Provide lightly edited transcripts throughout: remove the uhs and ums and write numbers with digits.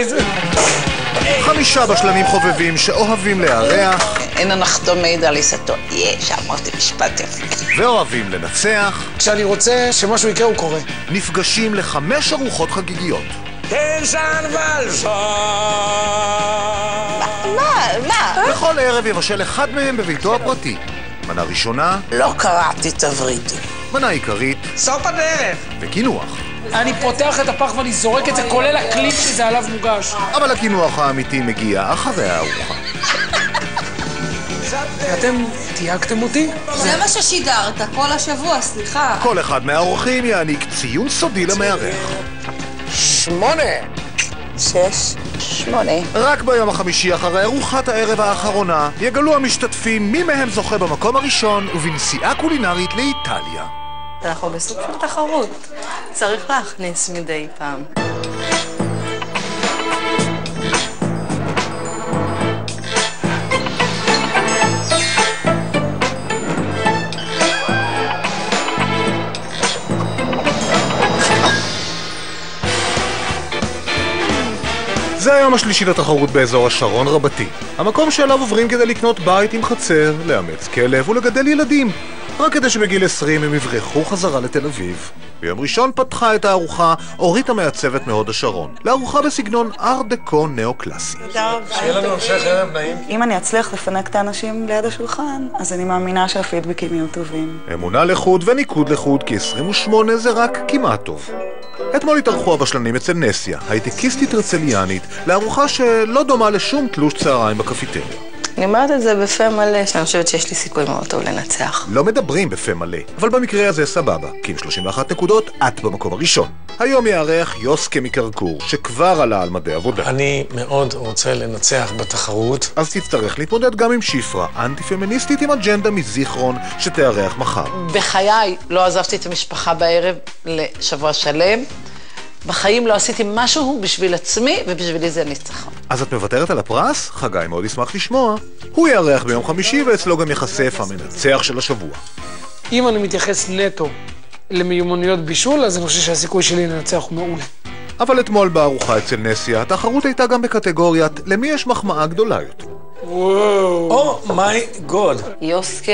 סרפרייז. 5 בשלנים חובבים שאוהבים לארח. אין הנחתום על עיסתו. שאמרתי משפט יפה. ואוהבים לנצח. כשאני רוצה שמשהו יקרה הוא קורה. נפגשים ל5 ארוחות חגיגיות. טנשן ולשון. מה? בכל ערב יבשל אחד מהם בביתו הפרטי. מנה ראשונה, לא קראתי תבריטים. מנה עיקרית סוף הדרך. וקינוח. אני פותח את הפח ואני זורק את זה, כולל הקליפ שזה עליו מוגש. אבל הקינוח האמיתי מגיע אחרי הארוחה. ואתם תייגתם אותי? זה מה ששידרת כל השבוע, סליחה. כל אחד מהאורחים יעניק ציון סודי למארח. 8. 6, 8. רק ביום החמישי אחרי ארוחת הערב האחרונה יגלו המשתתפים מי מהם זוכה במקום הראשון ובנסיעה קולינרית לאיטליה. אנחנו בסוג של תחרות. צריך להכניס מדי פעם. זה היום השלישי לתחרות באזור השרון רבתי. המקום שאליו עוברים כדי לקנות בית עם חצר, לאמץ כלב ולגדל ילדים. רק כדי שבגיל 20 הם יברחו חזרה לתל אביב. ביום ראשון פתחה את הארוחה אורית המעצבת מהוד השרון. לארוחה בסגנון ארט דקו נאו-קלאסי. שיהיה לנו המשך ערב נעים. אם אני אצליח לפנק את האנשים ליד השולחן, אז אני מאמינה שהפידבקים יהיו טובים. אמונה לחוד וניקוד לחוד, כי 28 זה רק כמעט טוב. אתמול התארחו הבשלנים אצל נסיה, הייטקיסטית הרצליאנית, לארוחה שלא דומה לשום תלוש צהריים בקפיטריה. אני אומרת את זה בפה מלא, שאני חושבת שיש לי סיכוי מאוד טוב לנצח. לא מדברים בפה מלא, אבל במקרה הזה סבבה, כי עם 31 נקודות את במקום הראשון. היום יארח יוסקה מקרקור, שכבר עלה על מדי עבודה. אני מאוד רוצה לנצח בתחרות. אז תצטרך להתמודד גם עם שפרה, אנטי-פמיניסטית עם אג'נדה מזיכרון, שתארח מחר. בחיי לא עזבתי את המשפחה בערב לשבוע שלם. בחיים לא עשיתי משהו בשביל עצמי, ובשבילי זה ניצחון. אז את מוותרת על הפרס? חגי מאוד ישמח לשמוע. הוא יארח ביום חמישי ואצלו גם יחשף המנצח של השבוע. אם אני מתייחס נטו למיומנויות בישול, אז אני חושב שהסיכוי שלי לנצח הוא מעולה. אבל אתמול בארוחה אצל נסיה, התחרות הייתה גם בקטגוריית למי יש מחמאה גדולה יותר. או מיי גוד. יוסקה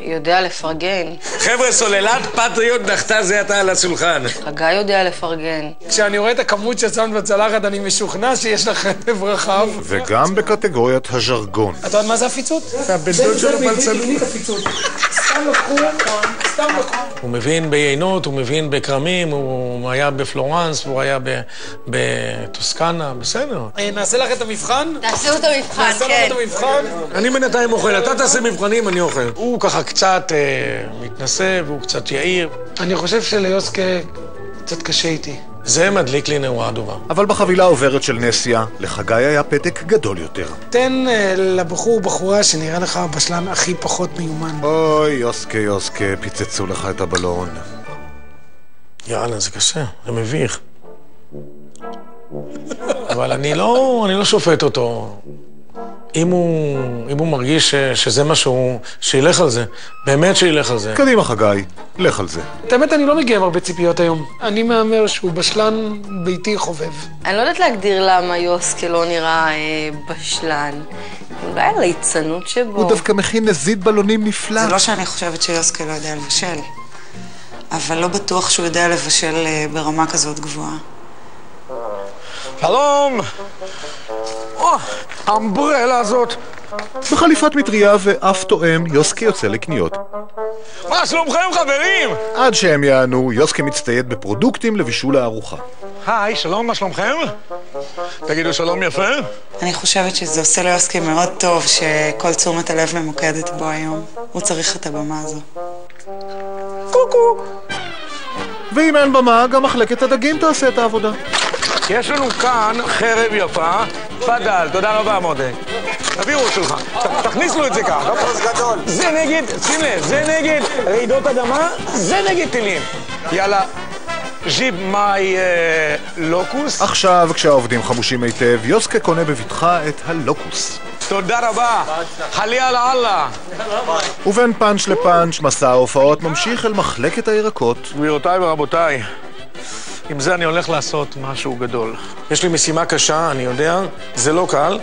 יודע לפרגן. חבר'ה, סוללת פטריוט נחתה זה עתה על השולחן. חגי יודע לפרגן. כשאני רואה את הכמות ששמת בצלחת, אני משוכנע שיש לך לב רחב. וגם בקטגוריית הז'רגון. אתה יודע מה זה הפיצות? הבן דוד שלו בלצלו. סתם לקחו. הוא מבין ביינות, הוא מבין בקרמים, הוא היה בפלורנס, הוא היה בטוסקנה, בסדר. נעשה לך את המבחן? תעשו את המבחן, כן. אני בינתיים אוכל, אתה תעשה מבחנים, אני אוכל. הוא ככה קצת מתנסה והוא קצת יאיר. אני חושב שליוסקה קצת קשה איתי. זה מדליק לי נורה אדומה. אבל בחבילה עוברת של נסיה, לחגי היה פתק גדול יותר. תן לבחור בחורה שנראה לך בשלן הכי פחות מיומן. אוי, יוסקה, פיצצו לך את הבלון. יאללה, זה קשה, זה מביך. אבל אני לא שופט אותו. אם הוא מרגיש שזה משהו, שילך על זה. באמת שילך על זה. קדימה חגי, לך על זה. את האמת, אני לא מגיע עם הרבה ציפיות היום. אני מאמר שהוא בשלן ביתי חובב. אני לא יודעת להגדיר למה יוסקה לא נראה בשלן. אולי הליצנות שבו. הוא דווקא מכין נזיד בלונים נפלא. זה לא שאני חושבת שיוסקה לא יודע לבשל, אבל לא בטוח שהוא יודע לבשל ברמה כזאת גבוהה. שלום! האמברלה הזאת. בחליפת מטריה ואף תואם, יוסקה יוצא לקניות. מה שלומכם, חברים? עד שהם יענו, יוסקה מצטייד בפרודוקטים לבישול הארוחה. היי, שלום, מה שלומכם? תגידו שלום יפה. אני חושבת שזה עושה ליוסקה מאוד טוב שכל תשומת הלב ממוקדת בו היום. הוא צריך את הבמה הזו. קוקו. ואם אין במה, גם מחלקת הדגים תעשה את העבודה. יש לנו כאן חרב יפה. פדל, תודה רבה, מודה. תביאו שלך, תכניס לו את זה כאן. זה נגד, שים לב, זה נגד רעידות אדמה, זה נגד טילים. יאללה, ז'יב מאי לוקוס. עכשיו, כשהעובדים חמושים היטב, יוסקה קונה בבטחה את הלוקוס. תודה רבה, חלי על אללה. ובין פאנץ' לפאנץ', מסע ההופעות ממשיך אל מחלקת הירקות. גבירותיי ורבותיי, עם זה אני הולך לעשות משהו גדול. יש לי משימה קשה, אני יודע, זה לא קל,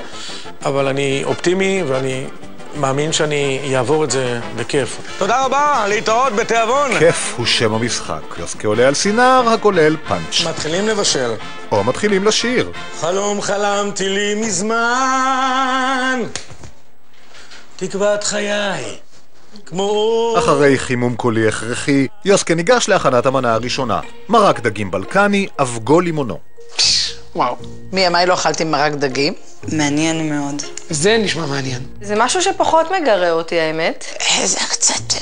אבל אני אופטימי ואני מאמין שאני אעבור את זה בכיף. תודה רבה, להתראות בתיאבון. כיף הוא שם המשחק. יוסקה עולה על סינר הכולל פאנץ'. מתחילים לבשל. או מתחילים לשיר. חלום חלמתי לי מזמן, תקוות חיי, כמו... אחרי חימום קולי הכרחי, יוסקה ניגש להכנת המנה הראשונה. מרק דגים בלקני, אבגו לימונו. וואו. מימיי לא אכלתי מרק דגים. מעניין מאוד. זה נשמע מעניין. זה משהו שפחות מגרה אותי, האמת. זה קצת...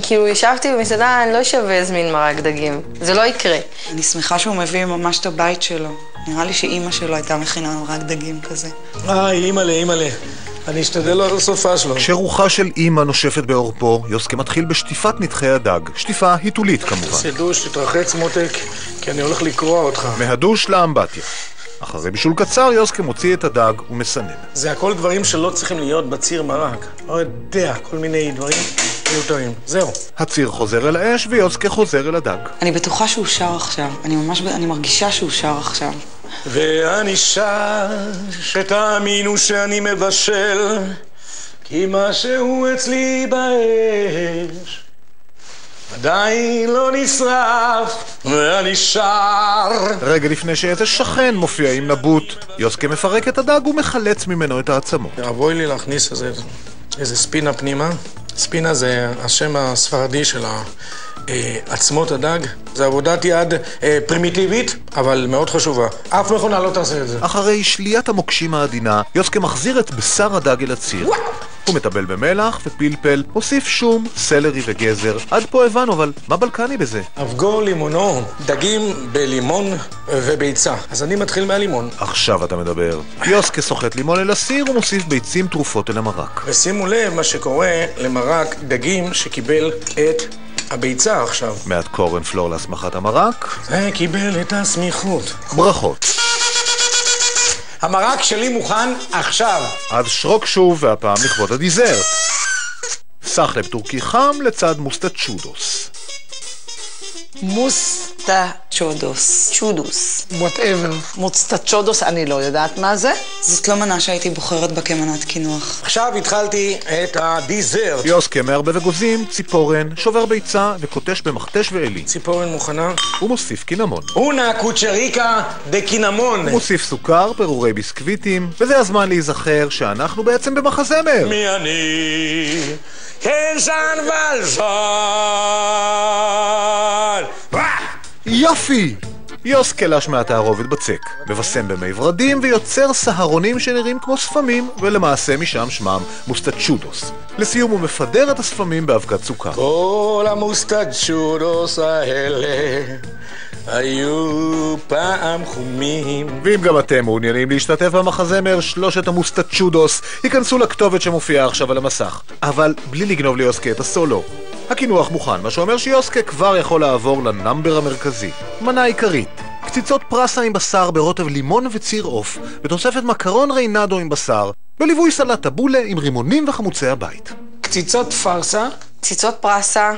כאילו, ישבתי במסעדה, אני לא אשווה להזמין מרק דגים. זה לא יקרה. אני שמחה שהוא מביא ממש את הבית שלו. נראה לי שאימא שלו הייתה מכינה מרק דגים כזה. אימא'לה. אני אשתדל לא לעשות פשלו. כשרוחה של אימא נושפת בעורפו, יוסקה מתחיל בשטיפת נתחי הדג. שטיפה היתולית כמובן. סידוש, תתרחץ מותק, כי אני הולך לקרוע אותך. מהדוש לאמבטיה. אחרי בישול קצר, יוסקה מוציא את הדג ומסנן. זה הכל דברים שלא צריכים להיות בציר מרק. לא יודע, כל מיני דברים מיותרים. זהו. הציר חוזר אל האש ויוסקה חוזר אל הדג. אני בטוחה שהוא שר עכשיו. אני מרגישה שהוא שר עכשיו. ואני שר שתאמינו שאני מבשל, כי משהו אצלי באש עדיין לא נשרף, ואני שר. רגע לפני שאיזה שכן מופיע עם נבוט, יוסקה מפרק את הדג ומחלץ ממנו את העצמות. אבוי לי להכניס איזה ספינה פנימה. ספינה זה השם הספרדי של עצמות הדג. זה עבודת יד פרימיטיבית, אבל מאוד חשובה. אף מכונה לא תעשה את זה. אחרי שליית המוקשים העדינה, יוסקה מחזיר את בשר הדג אל הציר. הוא מטבל במלח ופלפל, מוסיף שום, סלרי וגזר. עד פה הבנו, אבל מה בלקני בזה? אבגו לימונו, דגים בלימון וביצה. אז אני מתחיל מהלימון. עכשיו אתה מדבר. יוסקה סוחט לימון אל הסיר ומוסיף ביצים טרופות אל המרק. ושימו לב מה שקורה למרק דגים שקיבל את הביצה עכשיו. מעט קורן פלור להסמכת המרק. זה קיבל את הסמיכות. ברכות. המרק שלי מוכן עכשיו. אז שרוק שוב, והפעם לכבוד הדיזרט. סחלב טורקי חם לצד מוסטצ'ודוס. צ'ודוס. whatever. מוצטצ'ודוס, אני לא יודעת מה זה. זאת לא מנה שהייתי בוחרת בה כמנת קינוח. עכשיו התחלתי את הדיזרט. יוסקה מערבב אגוזים, ציפורן, שובר ביצה וקוטש במכתש ואלי. ציפורן מוכנה. הוא מוסיף קינמון. אונה קוצ'ריקה דקינמון. הוא מוסיף סוכר, פירורי ביסקוויטים, וזה הזמן להיזכר שאנחנו בעצם במחזמר. מי אני? קנשן ולשון. יופי! יוסקה לש מהתערובת בצק, מבשם במי ורדים ויוצר סהרונים שנראים כמו ספמים, ולמעשה משם שמם מוסטצ'ודוס. לסיום הוא מפדר את הספמים באבקת סוכר. כל המוסטצ'ודוס האלה היו פעם חומים. ואם גם אתם מעוניינים להשתתף במחזמר שלושת המוסטצ'ודוס, ייכנסו לכתובת שמופיעה עכשיו על המסך. אבל בלי לגנוב ליוסקה את הסולו. הכינוח מוכן, מה שאומר שיוסקה כבר יכול לעבור לנמבר המרכזי. מנה עיקרית, קציצות פרסה עם בשר ברוטב לימון וציר עוף, בתוספת מקרון ריינדו עם בשר, בליווי סלט טבולה עם רימונים וחמוצי הבית. קציצות פרסה. קציצות פרסה,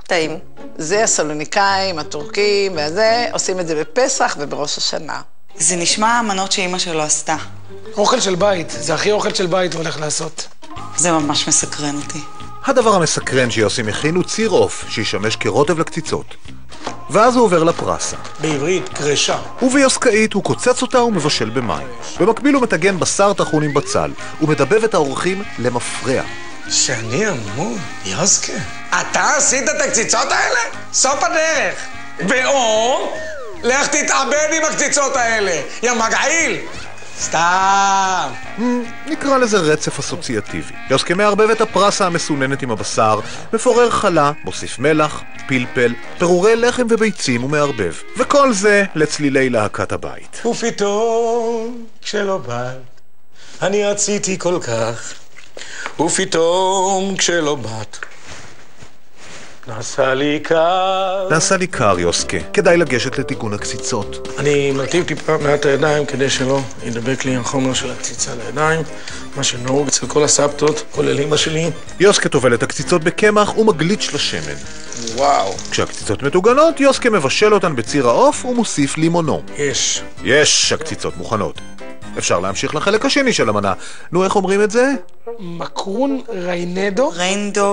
טעים. זה הסלוניקאים, הטורקים וזה, עושים את זה בפסח ובראש השנה. זה נשמע המנות שאימא שלו עשתה. אוכל של בית, זה הכי אוכל של בית הוא הולך לעשות. זה ממש מסקרן אותי. הדבר המסקרן שיוסי מכין הוא ציר עוף, שישמש כרוטב לקציצות. ואז הוא עובר לפרסה. בעברית קרשה. וביוסקאית הוא קוצץ אותה ומבשל במים. במקביל הוא מטגן בשר טחון עם בצל, ומדבב את האורחים למפרע. שאני אמור, יוסקה. אתה עשית את הקציצות האלה? סוף הדרך. ואו, לך תתאבד עם הקציצות האלה. יא מגעיל. סתם. נקרא לזה רצף אסוציאטיבי. יוסקה מערבב את הפרסה המסוננת עם הבשר, מפורר חלה, מוסיף מלח, פלפל, פירורי לחם וביצים ומערבב. וכל זה לצלילי להקת הבית. ופתאום, כשלא באת, אני רציתי כל כך. ופתאום, כשלא באת, נעשה לי קר. נעשה לי קר, יוסקה. כדאי לגשת לתיקון הקציצות. אני מרטיב טיפה מעט הידיים כדי שלא ידבק לי החומר של הקציצה לידיים, מה שנהוג אצל כל הסבתות, כולל אמא שלי. יוסקה טובל את הקציצות בקמח ומגליץ' לשמן. וואו. כשהקציצות מטוגנות, יוסקה מבשל אותן בציר העוף ומוסיף לימונו. יש, הקציצות מוכנות. אפשר להמשיך לחלק השני של המנה. נו, איך אומרים את זה? מקרון ריינדו?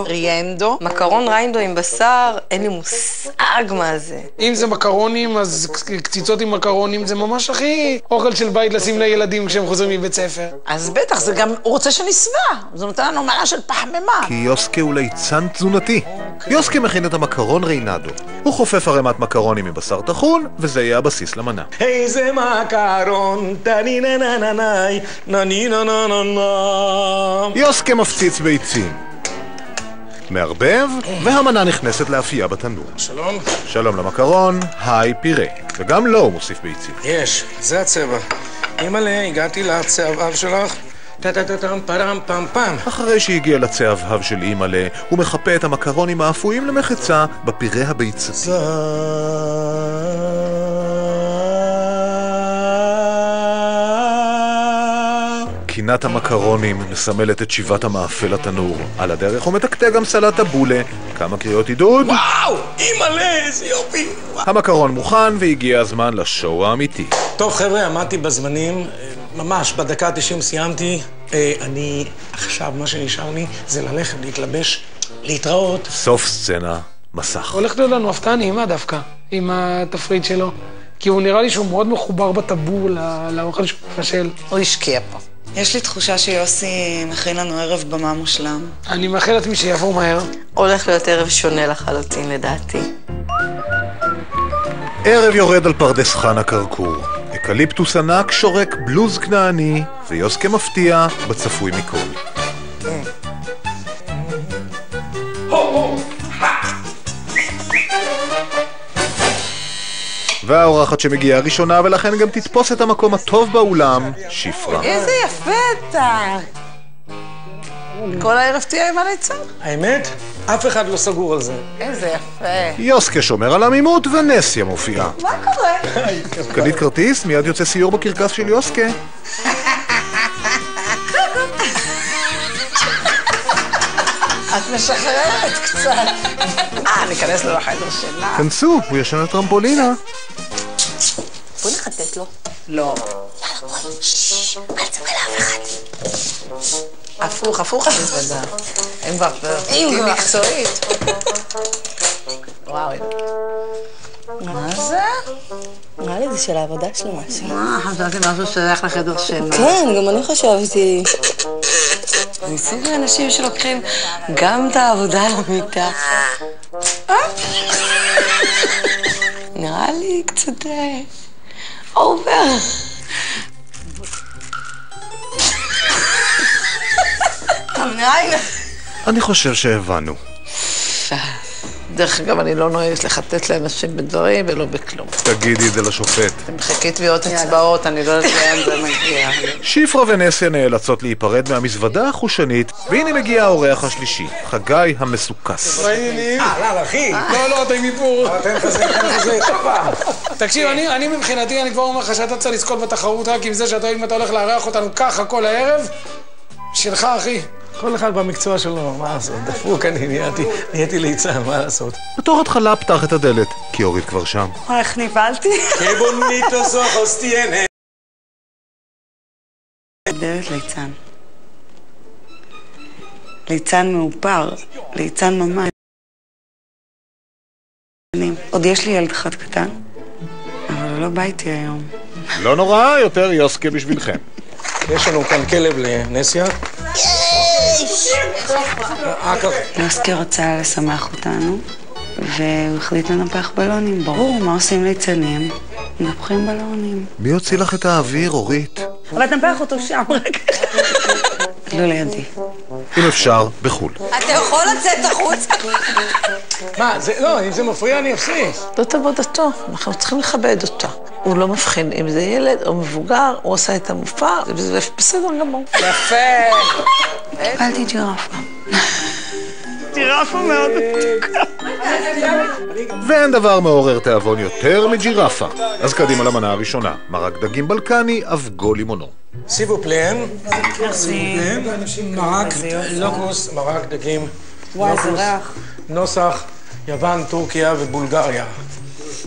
ריינדו. מקרון ריינדו עם בשר, אין לי מושג מה זה. אם זה מקרונים, אז קציצות עם מקרונים זה ממש הכי אוכל של בית לשים לילדים כשהם חוזרים מבית ספר. אז בטח, זה גם, הוא רוצה שנשמע. זה נותן לנו מנה של פחמימה. כי יוסקה הוא ליצן תזונתי. יוסקה מכין את המקרון ריינדו. הוא חופף ערימת מקרונים מבשר טחון, וזה יהיה הבסיס למנה. איזה מקרון, טני נה נה נה נה נה נה נה נה נה. יוסקה מפציץ ביצים. מערבב, והמנה נכנסת לאפייה בתנור. שלום. שלום למקרון, היי פירה. וגם לו הוא מוסיף ביצים. יש, זה הצבע. אימא'לה, הגעתי לצהבהב שלך. טה-טה-טה-טם, פרם, פם, פם. אחרי שהגיע לצהבהב של אימא'לה, הוא מחפה את המקרונים האפויים למחצה בפירה הביצתי. קינת המקרונים מסמלת את שיבת המאפה לתנור. על הדרך הוא מתקתק גם סלט הבולה. כמה קריאות עידוד. וואו! אימא'לה, איזה יופי! המקרון מוכן והגיע הזמן לשואו האמיתי. טוב חבר'ה, עמדתי בזמנים, ממש בדקה ה-90 סיימתי. אני עכשיו, מה שנשאר לי זה ללכת, להתלבש, להתראות. סוף סצנה, מסך. הולך להיות לנו הפתעה נעימה דווקא, עם התפריט שלו. כי הוא נראה לי שהוא מאוד מחובר בטבור לאוכל שהוא מבשל. הוא השקיע פה. יש לי תחושה שיוסי מכין לנו ערב במה מושלם. אני מאחל לעצמי שיעבור מהר. הולך להיות ערב שונה לחלוטין לדעתי. ערב יורד על פרדס חנה קרקור. אקליפטוס ענק שורק בלוז כנעני, ויוסקה מפתיע בצפוי מכל. והאורחת שמגיעה ראשונה ולכן גם תתפוס את המקום הטוב באולם, שפרה. איזה יפה אתה. כל הערב תהיה עם הליצן. האמת? אף אחד לא סגור על זה. איזה יפה. יוסקה שומר על עמימות ונסיה מופיעה. מה קורה? קנית כרטיס, מיד יוצא סיור בקרקס של יוסקה. את משחררת קצת. ניכנס לו לחדר שלה. כנסו, הוא ישן על טרמפולינה. בוא נחטט לו. לא. אל תספר לאף אחד. הפוך המזוודה. הם כבר פרטים מקצועית. וואו. מה זה? נראה לי זה של העבודה שלו משהו. חשבתי משהו שייך לחדר שינה. כן, גם אני חשבתי. זה סוג האנשים שלוקחים גם את העבודה למיטה. נראה לי קצת אובר. אני חושב שהבנו. דרך אגב, אני לא נוהגת לחטט לאנשים בדברים ולא בכלום. תגידי את זה לשופט. אתם מחכים טביעות אצבעות, אני לא יודעת לאן זה מגיע. שפרה ונסיה נאלצות להיפרד מהמזוודה החושנית, והנה מגיע האורח השלישי, חגי המסוכס. אהלן, אחי. לא, אתה עם איפור. תן כזה. תקשיב, אני מבחינתי, אני כבר אומר לך שאתה צריך לזכות בתחרות רק עם זה שאתה הולך לארח אותנו ככה כל הערב. שלך, אחי. כל אחד במקצוע שלו, מה לעשות? דפוק אני נהייתי ליצן, מה לעשות? בתור התחלה פתח את הדלת, כי אורית כבר שם. איך נבלתי? כבוניטוס אוחוס תהיינה. דלת ליצן. ליצן מאופר, ליצן ממש. עוד יש לי ילד אחד קטן, אבל הוא לא בא איתי היום. לא נורא, יותר יוסקה בשבילכם. יש לנו כאן כלב לנסיה. יוסקה רצה לשמח אותנו, והוא החליט לנפח בלונים. ברור, מה עושים ליצנים? מנפחים בלונים. מי הוציא לך את האוויר, אורית? אבל תנפח אותו שם, רגע. לא לידי. אם אפשר, בחול. אתה יכול לצאת החוצה? מה, לא, אם זה מפריע אני אפסיק. זאת עבודתו, אנחנו צריכים לכבד אותה. הוא לא מבחין אם זה ילד או מבוגר, הוא עושה את המופע, זה בסדר גמור. יפה! קיבלתי ג'ירפה. ג'ירפה מאוד מתוקה. ואין דבר מעורר תיאבון יותר מג'ירפה. אז קדימה למנה הראשונה, מרק דגים בלקני, אבגו לימונו. סיבו פליין, מרק לוקוס, מרק דגים, לוקוס, נוסח, יוון, טורקיה ובולגריה.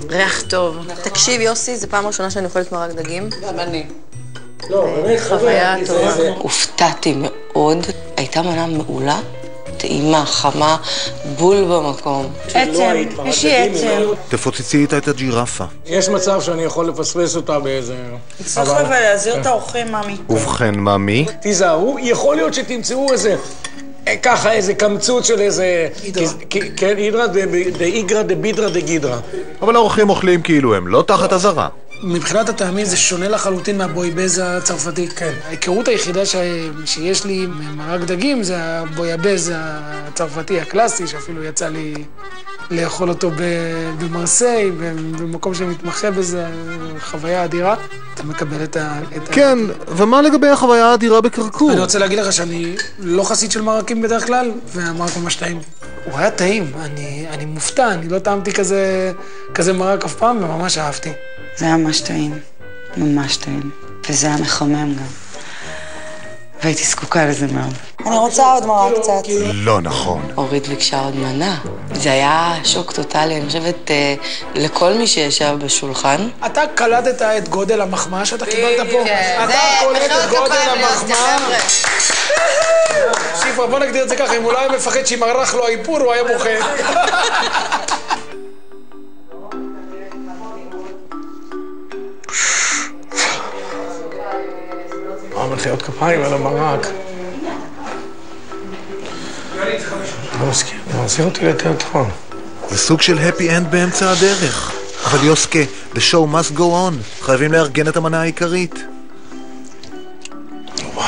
ריח טוב. תקשיב, יוסי, זו פעם ראשונה שאני אוכלת מרק דגים. גם אני. לא, באמת, חוויה טובה. הופתעתי מאוד. הייתה מנה מעולה, טעימה, חמה, בול במקום. עצם, יש לי עצם. תפוצצי איתה את הג'ירפה. יש מצב שאני יכול לפספס אותה באיזה... צריך להזהיר את האורחים, ממי. ובכן, ממי? תיזהרו, יכול להיות שתמצאו איזה... ככה איזה קמצוץ של איזה... כן, הידרה דאיגרה דבידרה דגידרה. אבל האורחים אוכלים כאילו הם לא תחת אזהרה. מבחינת הטעמים זה שונה לחלוטין מהבויבז הצרפתי. כן. ההיכרות היחידה שיש לי עם מרק דגים זה הבויבז הצרפתי הקלאסי, שאפילו יצא לי לאכול אותו במרסיי, במקום שמתמחה בזה, חוויה אדירה. אתה מקבל את כן, ומה לגבי החוויה האדירה בקרקור? אני רוצה להגיד לך שאני לא חסיד של מרקים בדרך כלל, והמרק ממש טעים. הוא היה טעים, אני מופתע, אני לא טעמתי כזה מרק אף פעם, וממש אהבתי. זה היה ממש טעים, ממש טעים. וזה היה מחמם גם. והייתי זקוקה לזה מאוד. אני רוצה עוד מרק קצת. לא נכון. אורית ביקשה עוד מנה. זה היה שוק טוטלי, אני חושבת, לכל מי שישב בשולחן. אתה קלטת את גודל המחמאה שאתה קיבלת פה? אתה קולט את גודל המחמאה? שיפרה, בוא נגדיר את זה ככה, אם הוא לא היה מפחד שימרח לו האיפור, הוא היה בוכה. מחיאות כפיים על המרק. לא מזכיר אותי לתיאטרון. זה סוג של happy end באמצע הדרך. אבל יוסקה, the show must go on. חייבים לארגן את המנה העיקרית. וואו,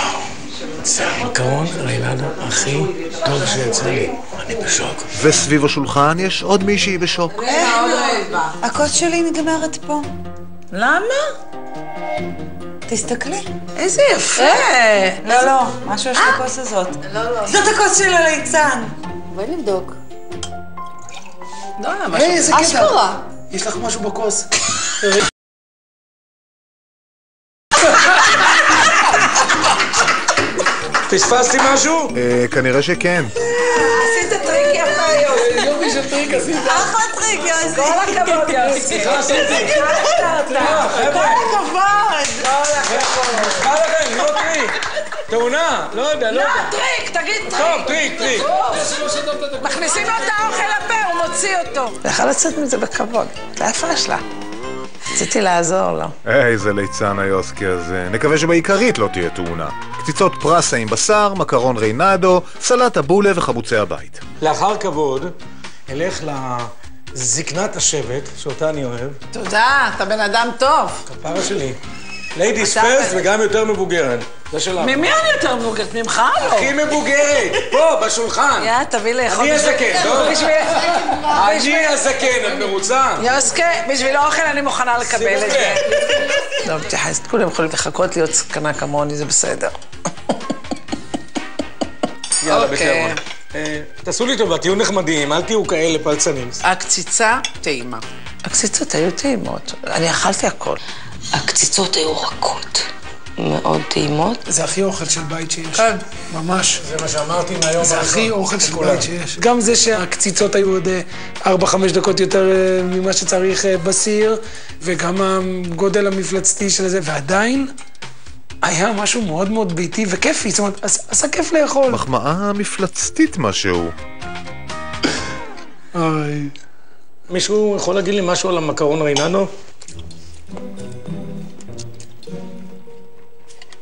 זה המקרון רינדו הכי טוב שיצא לי. אני בשוק. וסביב השולחן יש עוד מישהי בשוק. הכוס שלי נגמרת פה. למה? תסתכלי. איזה יפה. לא, משהו יש בכוס הזאת. לא. זאת הכוס של הליצן. בואי נבדוק. לא, משהו. איזה קטע. אשכרה. יש לך משהו בכוס. פספסתי משהו? כנראה שכן. עשית טריק יפה היום. יופי של טריק עשית. אחלה טריק, יוסי. כל הכבוד, יוסי. סליחה, עשיתי. כל הכבוד. מה לכם? לא טריק. תאונה, לא יודע. טריק, תגיד טריק. טוב, טריק. מכניסים לו את האוכל לפה, הוא מוציא אותו. זה יכול לצאת מזה בכבוד. זה היפה שלה. רציתי לעזור לו. איזה ליצן היוסקי הזה. נקווה שבעיקרית לא תהיה תאונה. קציצות פרסה עם בשר, מקרון ריינדו, סלט הבולה וחמוצי הבית. לאחר כבוד, אלך לזקנת השבט, שאותה אני אוהב. תודה, אתה בן אדם טוב. כפרה שלי. ליידיס פרסט וגם יותר מבוגרת. זה שלנו. ממי אני יותר מבוגרת? ממך לא. הכי מבוגרת, פה, בשולחן. יא, תביא לאכול. אני הזקן, לא? אני הזקן, את מרוצה? יוסקה, בשביל האוכל אני מוכנה לקבל את זה. לא, מתייחסת, כולם יכולים לחכות להיות זקנה כמוני, זה בסדר. יאללה, בכיוון. תעשו לי טובה, תהיו נחמדים, אל תהיו כאלה פלצנים. הקציצה טעימה. הקציצות היו טעימות, אני אכלתי הכל. הקציצות היו רכות. מאוד טעימות. זה הכי אוכל של בית שיש. כן. ממש. זה מה שאמרתי מהיום. זה הכי אוכל של בית שיש. גם זה שהקציצות היו עוד 4-5 דקות יותר ממה שצריך בסיר, וגם הגודל המפלצתי של זה, ועדיין היה משהו מאוד מאוד ביתי וכיפי. זאת אומרת, עשה כיף לאכול. מחמאה מפלצתית משהו. מישהו יכול להגיד לי משהו על המקרון ריינדו?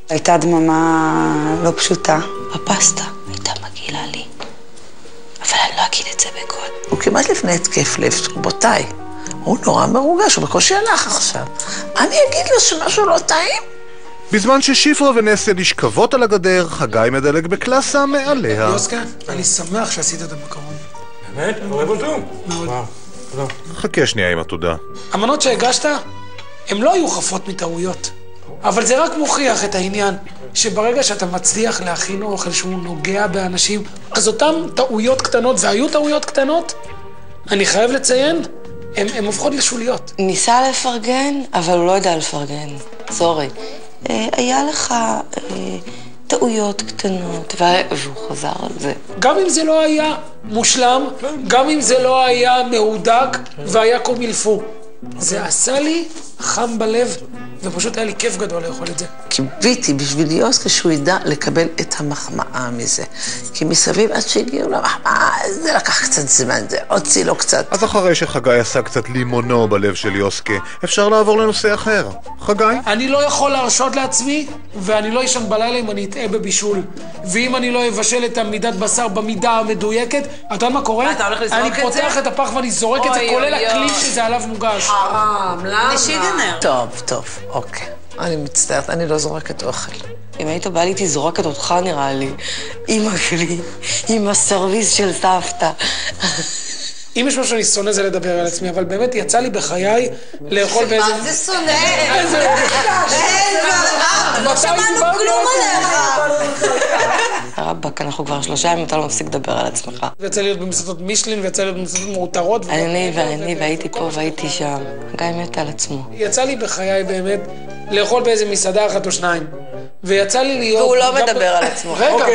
הייתה דממה לא פשוטה. הפסטה הייתה מגעילה לי. אבל אני לא אגיד את זה בקול. הוא כמעט לפני התקף לב, רבותיי. הוא נורא מרוגש, הוא בקושי הלך עכשיו. אני אגיד לו שמשהו לא טעים? בזמן ששיפרה ונסיה נשכבות על הגדר, חגי מדלג בקלאסה מעליה. יוסקה, אני שמח שעשית את המקרון. באמת? אוהב אותו? מאוד. תודה. חכה שנייה עם התודה. המנות שהגשת, הן לא היו חפות מטעויות. אבל זה רק מוכיח את העניין, שברגע שאתה מצליח להכין אוכל שהוא נוגע באנשים, אז אותם טעויות קטנות, והיו טעויות קטנות, אני חייב לציין, הן הופכות לשוליות. ניסה לפרגן, אבל הוא לא יודע לפרגן. סורי. היה לך טעויות קטנות, והוא חזר על זה. גם אם זה לא היה מושלם, גם אם זה לא היה מהודק והיה קומילפו. זה עשה לי חם בלב, ופשוט היה לי כיף גדול לאכול את זה. קיוויתי בשביל יוסקה שהוא ידע לקבל את המחמאה מזה. כי מסביב עד שהגיעו למחמאה, זה לקח קצת זמן, זה הוציא לו קצת. אז אחרי שחגי עשה קצת לימונו בלב של יוסקה, אפשר לעבור לנושא אחר. חגי? אני לא יכול להרשות לעצמי, ואני לא ישן בלילה אם אני אטעה בבישול. ואם אני לא אבשל את המידת בשר במידה המדויקת, אתה יודע מה קורה? אתה הולך לזרוק את זה? אני פותח את הפח ואני זורק את זה, כולל הכלי שזה עליו מוגש. למה? לשיגנר. טוב, אוקיי. אני מצטערת, אני לא זורקת אוכל. אם היית בא לי, הייתי זורקת אותך נראה לי. אמא שלי, עם הסרוויס של סבתא. אם יש משהו שאני שונא זה לדבר על עצמי, אבל באמת יצא לי בחיי לאכול באיזה... מה זה שונא? לא שמענו כלום עליך. רבק, אנחנו כבר 3 ימים, אתה לא מפסיק לדבר על עצמך. ויצא לי להיות במסעדות מישלין, ויצא לי להיות במסעדות מאותרות. אני, והייתי פה והייתי שם. גיא מת על עצמו. יצא לי בחיי באמת לאכול באיזה מסעדה 1 או 2. ויצא לי להיות... והוא לא מדבר על עצמו. רגע,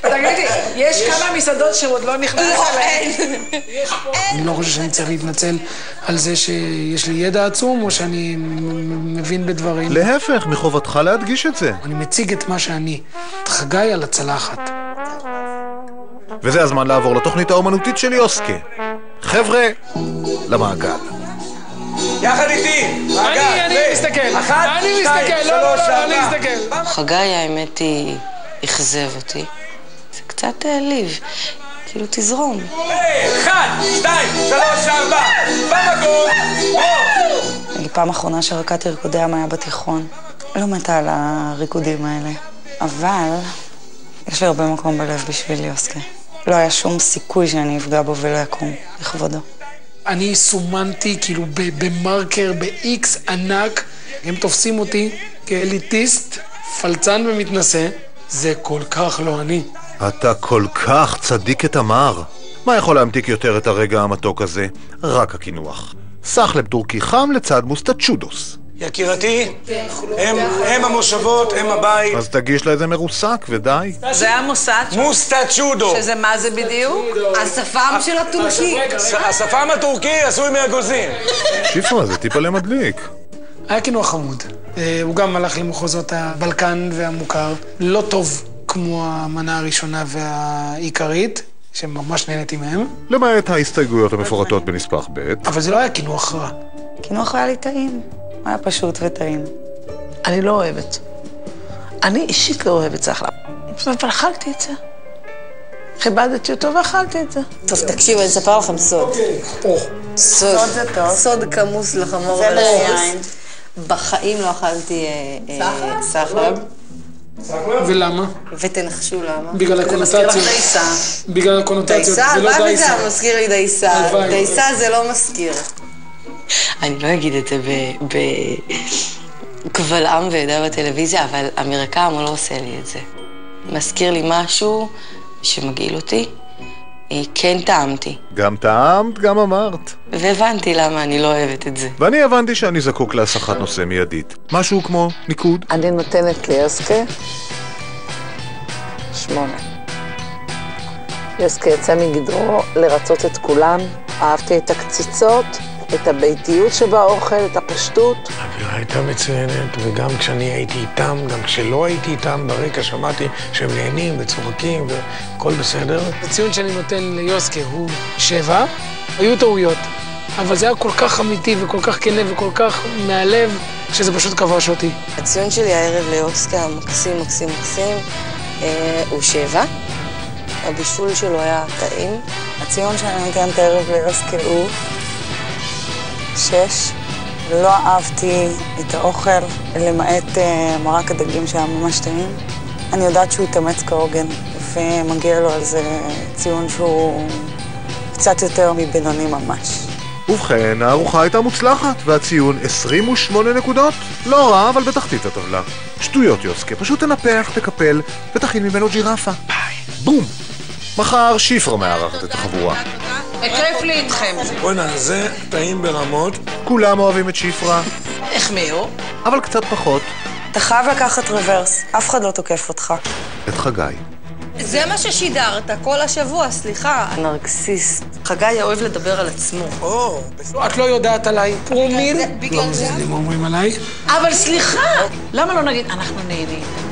תגידי, יש כמה מסעדות שעוד לא נכנס אליהן. אני לא חושב שאני צריך להתנצל על זה שיש לי ידע עצום, או שאני מבין בדברים. להפך, מחובתך להדגיש את זה. אני מציג את מה שאני, את חגי על הצלחת. וזה הזמן לעבור לתוכנית האומנותית של יוסקה. חבר'ה, למעגל. יחד איתי! אני מסתכל. 1, 2, 3, 4. חגי, האמת היא, אכזב אותי. זה קצת העליב. כאילו, תזרום. 1, 2, 3, 4. במקום! אני פעם אחרונה שרקדתי ריקודי ים היה בתיכון. לא מתה על הריקודים האלה. אבל יש לי הרבה מקום בלב בשביל יוסקה. לא היה שום סיכוי שאני אפגע בו ולא יקום לכבודו. אני סומנתי כאילו במרקר, ב-X ענק. הם תופסים אותי כאליטיסט, פלצן ומתנשא. זה כל כך לא אני. אתה כל כך צדיק את אמר. מה יכול להמתיק יותר את הרגע המתוק הזה? רק הקינוח. סחלב טורקי חם לצד מוסטצ'ודוס. יקירתי, הם המושבות, הם הבית. אז תגיש לה איזה מרוסק ודי. זה המוסד מוסטצ'ודו. שזה מה זה בדיוק? השפם של הטורקי. השפם הטורקי עשוי מאגוזים. שיפרה, זה טיפה למדליק. היה קינוח חמוד. הוא גם הלך למחוזות הבלקן והמוכר. לא טוב כמו המנה הראשונה והעיקרית, שממש נהניתי מהם. למעט ההסתייגויות המפורטות בנספח ב'. אבל זה לא היה קינוח רע. קינוח היה לי טעים. היה פשוט וטעים. אני לא אוהבת. אני אישית לא אוהבת סחלב. אבל אכלתי את זה. כיבדתי אותו ואכלתי את זה. טוב, תקשיבו, אני אספר לכם סוד. סוד זה טוב. סוד כמוס לחמור וליין. בחיים לא אכלתי סחלב. ולמה? ותנחשו למה. בגלל הקונוטציות. זה מזכיר לך דייסה. בגלל הקונוטציות. דייסה? זה לא הלוואי דייסה. וזה מזכיר לי דייסה. הלוואי. דייסה זה לא מזכיר. אני לא אגיד את זה קבל עם ועדה בטלוויזיה, אבל אמריקאים הוא לא עושה לי את זה. מזכיר לי משהו שמגעיל אותי. כן טעמתי. גם טעמת, גם אמרת. והבנתי למה אני לא אוהבת את זה. ואני הבנתי שאני זקוק להסחת נושא מיידית. משהו כמו ניקוד. אני נותנת ליוסקה 8. יוסקה יצא מגדרו לרצות את כולם. אהבתי את הקציצות, את הביתיות שבאוכל, את הפשטות. האווירה הייתה מצוינת, וגם כשאני הייתי איתם, גם כשלא הייתי איתם, ברקע שמעתי שהם נהנים וצוחקים והכל בסדר. הציון שאני נותן ליוסקה הוא 7. היו טעויות, אבל זה היה כל כך אמיתי וכל כך כנה וכל כך מהלב, שזה פשוט כבש אותי. הציון שלי הערב ליוסקה מקסים, מקסים, מקסים, הוא 7. הבישול שלו היה טעים. הציון שאני נותנת הערב ליוסקה הוא 6. לא אהבתי את האוכל, למעט מרק הדגים שהיה ממש טעים. אני יודעת שהוא התאמץ כהוגן, ומגיע לו על זה ציון שהוא קצת יותר מבינוני ממש. ובכן, הארוחה הייתה מוצלחת, והציון 28 נקודות. לא רע, אבל בתחתית הטבלה. שטויות יוסקה, פשוט תנפח, תקפל, ותכין ממנו ג'ירפה. ביי. בום! מחר שיפרה מארחת את החבורה. כיף לי איתכם. בוא'נה, זה טעים ברמות. כולם אוהבים את שפרה, החמיאו. אבל קצת פחות אתה חייב לקחת רוורס, אף אחד לא תוקף אותך. את חגי. זה מה ששידרת כל השבוע, סליחה. נרקסיסט. חגי אוהב לדבר על עצמו. את לא יודעת עליי פרומיל. בגלל זה. הם אומרים עליי. אבל סליחה, למה לא נגיד, אנחנו נהנים?